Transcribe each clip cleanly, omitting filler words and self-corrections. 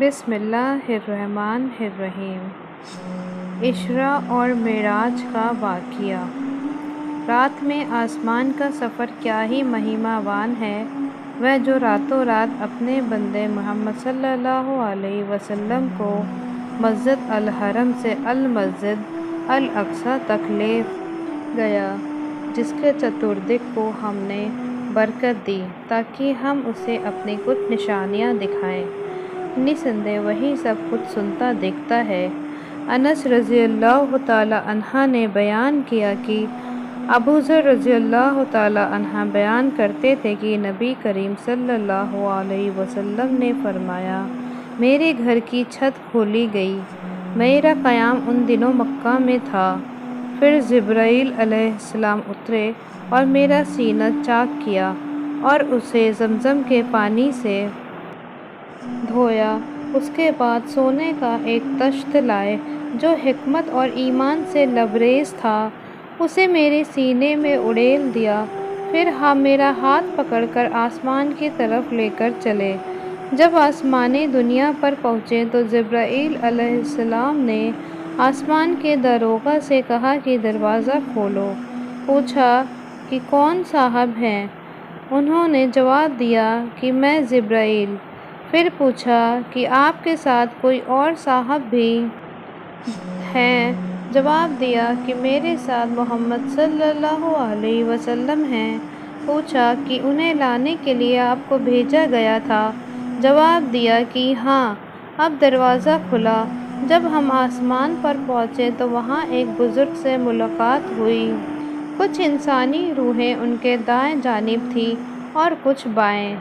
بسم اللہ الرحمن الرحیم۔ اسراء اور معراج کا واقعہ۔ رات میں آسمان کا سفر کیا ہی مہمہ وان ہے، وہ جو راتوں رات اپنے بندے محمد صلی اللہ علیہ وسلم کو مسجد الحرم سے المسجد الاقصیٰ تک لے گیا، جس کے چتردیگ کو ہم نے برکت دی تاکہ ہم اسے اپنی کچھ نشانیاں دکھائیں۔ نسندہ وہی سب کچھ سنتا دیکھتا ہے۔ انس رضی اللہ تعالی عنہ نے بیان کیا کہ ابو ذر رضی اللہ تعالی عنہ بیان کرتے تھے کہ نبی کریم صلی اللہ علیہ وسلم نے فرمایا، میرے گھر کی چھت کھولی گئی۔ میرا قیام ان دنوں مکہ میں تھا۔ پھر جبرائیل علیہ السلام اترے اور میرا سینہ چاک کیا اور اسے زمزم کے پانی سے دھویا۔ اس کے بعد سونے کا ایک تشت لائے جو حکمت اور ایمان سے لبریز تھا، اسے میرے سینے میں اڑیل دیا۔ پھر میرا ہاتھ پکڑ کر آسمان کی طرف لے کر چلے۔ جب آسمان دنیا پر پہنچے تو جبرائیل علیہ السلام نے آسمان کے داروغہ سے کہا کہ دروازہ کھولو۔ پوچھا کہ کون صاحب ہیں؟ انہوں نے جواب دیا کہ میں جبرائیل۔ پھر پوچھا کہ آپ کے ساتھ کوئی اور صاحب بھی ہیں؟ جواب دیا کہ میرے ساتھ محمد صلی اللہ علیہ وسلم ہیں۔ پوچھا کہ انہیں لانے کے لیے آپ کو بھیجا گیا تھا؟ جواب دیا کہ ہاں۔ اب دروازہ کھلا۔ جب ہم آسمان پر پہنچے تو وہاں ایک بزرگ سے ملاقات ہوئی۔ کچھ انسانی روحیں ان کے دائیں جانب تھیں اور کچھ بائیں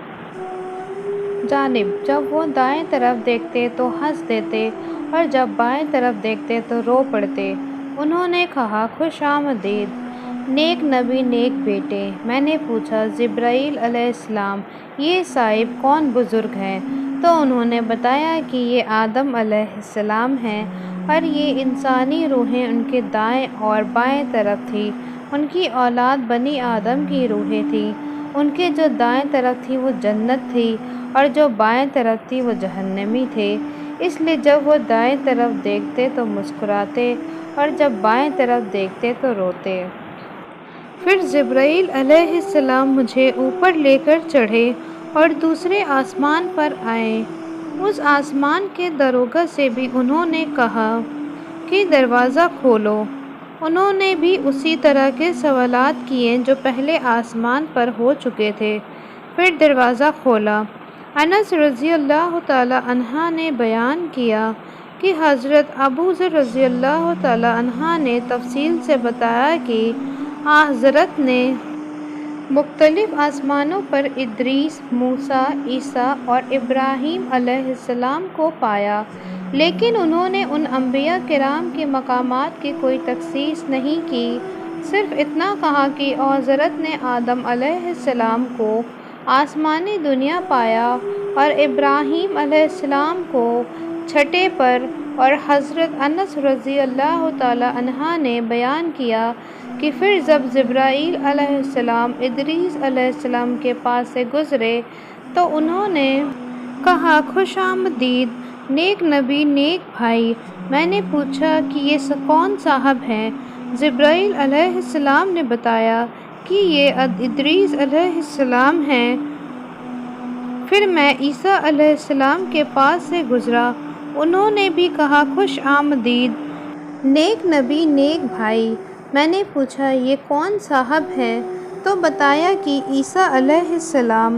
جانب۔ جب وہ دائیں طرف دیکھتے تو ہنس دیتے اور جب بائیں طرف دیکھتے تو رو پڑتے۔ انہوں نے کہا، خوش آمدید نیک نبی نیک بیٹے۔ میں نے پوچھا، جبرائیل علیہ السلام، یہ صاحب کون بزرگ ہیں؟ تو انہوں نے بتایا کہ یہ آدم علیہ السلام ہیں اور یہ انسانی روحیں ان کے دائیں اور بائیں طرف تھیں۔ ان کی اولاد بنی آدم کی روحیں تھیں۔ ان کے جو دائیں طرف تھی وہ جنت تھی اور جو بائیں طرف تھی وہ جہنمی تھے۔ اس لیے جب وہ دائیں طرف دیکھتے تو مسکراتے اور جب بائیں طرف دیکھتے تو روتے۔ پھر جبرائیل علیہ السلام مجھے اوپر لے کر چڑھے اور دوسرے آسمان پر آئے۔ اس آسمان کے داروغہ سے بھی انہوں نے کہا کہ دروازہ کھولو۔ انہوں نے بھی اسی طرح کے سوالات کیے جو پہلے آسمان پر ہو چکے تھے۔ پھر دروازہ کھولا۔ انس رضی اللہ تعالی عنہ نے بیان کیا کہ حضرت ابو ذر رضی اللہ تعالی عنہ نے تفصیل سے بتایا کہ حضرت نے مختلف آسمانوں پر ادریس، موسیٰ، عیسیٰ اور ابراہیم علیہ السلام کو پایا، لیکن انہوں نے ان انبیاء کرام کے مقامات کی کوئی تخصیص نہیں کی، صرف اتنا کہا کہ حضرت نے آدم علیہ السلام کو آسمانی دنیا پایا اور ابراہیم علیہ السلام کو چھٹے پر، اور حضرت انس رضی اللہ تعالی عنہ نے بیان کیا کہ پھر جب جبرائیل علیہ السلام ادریس علیہ السلام کے پاس سے گزرے تو انہوں نے کہا، خوش آمدید نیک نبی نیک بھائی۔ میں نے پوچھا کہ یہ کون صاحب ہیں؟ جبرائیل علیہ السلام نے بتایا کہ یہ ادریس علیہ السلام ہیں۔ پھر میں عیسیٰ علیہ السلام کے پاس سے گزرا۔ انہوں نے بھی کہا، خوش آمدید نیک نبی نیک بھائی۔ میں نے پوچھا، یہ کون صاحب ہیں؟ تو بتایا کہ عیسیٰ علیہ السلام۔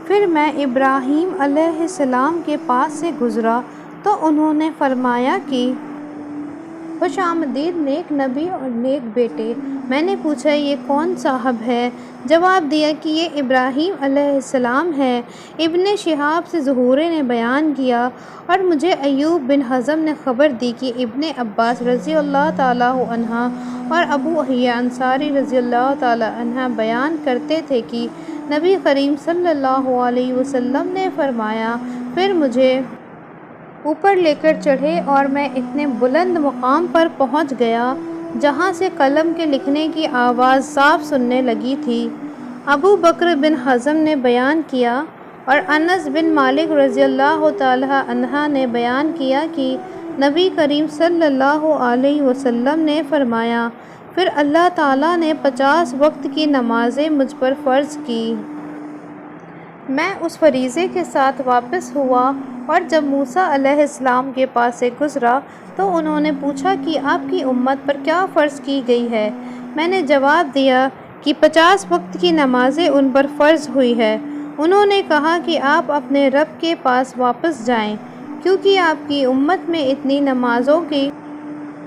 پھر میں ابراہیم علیہ السلام کے پاس سے گزرا تو انہوں نے فرمایا کہ خوش آمدید نیک نبی اور نیک بیٹے۔ میں نے پوچھا، یہ کون صاحب ہے؟ جواب دیا کہ یہ ابراہیم علیہ السلام ہیں۔ ابن شہاب سے زہری نے بیان کیا اور مجھے ایوب بن حزم نے خبر دی کہ ابن عباس رضی اللہ تعالیٰ عنہ اور ابو حیہ انصاری رضی اللہ تعالیٰ عنہ بیان کرتے تھے کہ نبی کریم صلی اللہ علیہ وسلم نے فرمایا، پھر مجھے اوپر لے کر چڑھے اور میں اتنے بلند مقام پر پہنچ گیا جہاں سے قلم کے لکھنے کی آواز صاف سننے لگی تھی۔ ابو بکر بن حزم نے بیان کیا اور انس بن مالک رضی اللہ تعالی عنہ نے بیان کیا کہ نبی کریم صلی اللہ علیہ وسلم نے فرمایا، پھر اللہ تعالیٰ نے 50 وقت کی نمازیں مجھ پر فرض کی۔ میں اس فریضے کے ساتھ واپس ہوا اور جب موسیٰ علیہ السلام کے پاس سے گزرا تو انہوں نے پوچھا کہ آپ کی امت پر کیا فرض کی گئی ہے؟ میں نے جواب دیا کہ 50 وقت کی نمازیں ان پر فرض ہوئی ہے۔ انہوں نے کہا کہ آپ اپنے رب کے پاس واپس جائیں، کیونکہ آپ کی امت میں اتنی نمازوں کی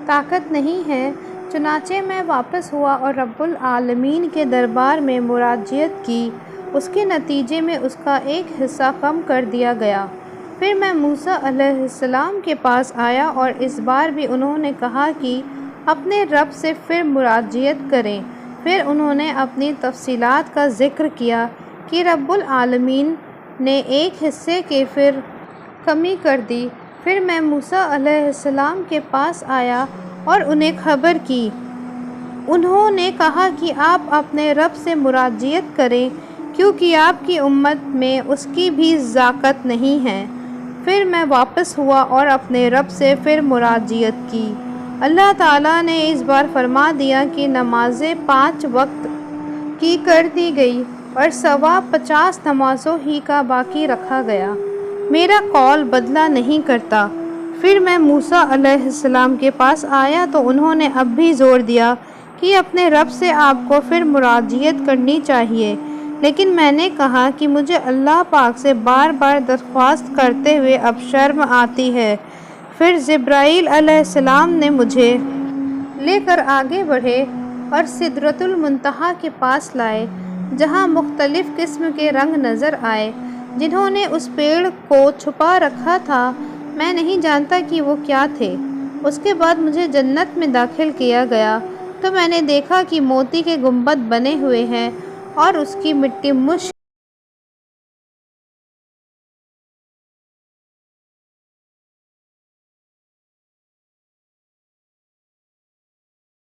طاقت نہیں ہے۔ چنانچہ میں واپس ہوا اور رب العالمین کے دربار میں مراجعت کی۔ اس کے نتیجے میں اس کا ایک حصہ کم کر دیا گیا۔ پھر میں موسیٰ علیہ السلام کے پاس آیا اور اس بار بھی انہوں نے کہا کہ اپنے رب سے پھر مراجعت کریں۔ پھر انہوں نے اپنی تفصیلات کا ذکر کیا کہ رب العالمین نے ایک حصے کے پھر کمی کر دی۔ پھر میں موسیٰ علیہ السلام کے پاس آیا اور انہیں خبر کی۔ انہوں نے کہا کہ آپ اپنے رب سے مراجعت کریں، کیونکہ آپ کی امت میں اس کی بھی طاقت نہیں ہے۔ پھر میں واپس ہوا اور اپنے رب سے پھر مراجعت کی۔ اللہ تعالیٰ نے اس بار فرما دیا کہ نمازیں 5 وقت کی کر دی گئی اور سوا 50 نمازوں ہی کا باقی رکھا گیا۔ میرا قول بدلہ نہیں کرتا۔ پھر میں موسیٰ علیہ السلام کے پاس آیا تو انہوں نے اب بھی زور دیا کہ اپنے رب سے آپ کو پھر مراجعت کرنی چاہیے، لیکن میں نے کہا کہ مجھے اللہ پاک سے بار بار درخواست کرتے ہوئے اب شرم آتی ہے۔ پھر جبرائیل علیہ السلام نے مجھے لے کر آگے بڑھے اور سدرۃ المنتہا کے پاس لائے، جہاں مختلف قسم کے رنگ نظر آئے جنہوں نے اس پیڑ کو چھپا رکھا تھا۔ میں نہیں جانتا کہ وہ کیا تھے۔ اس کے بعد مجھے جنت میں داخل کیا گیا تو میں نے دیکھا کہ موتی کے گنبد بنے ہوئے ہیں اور اس کی مٹی مشک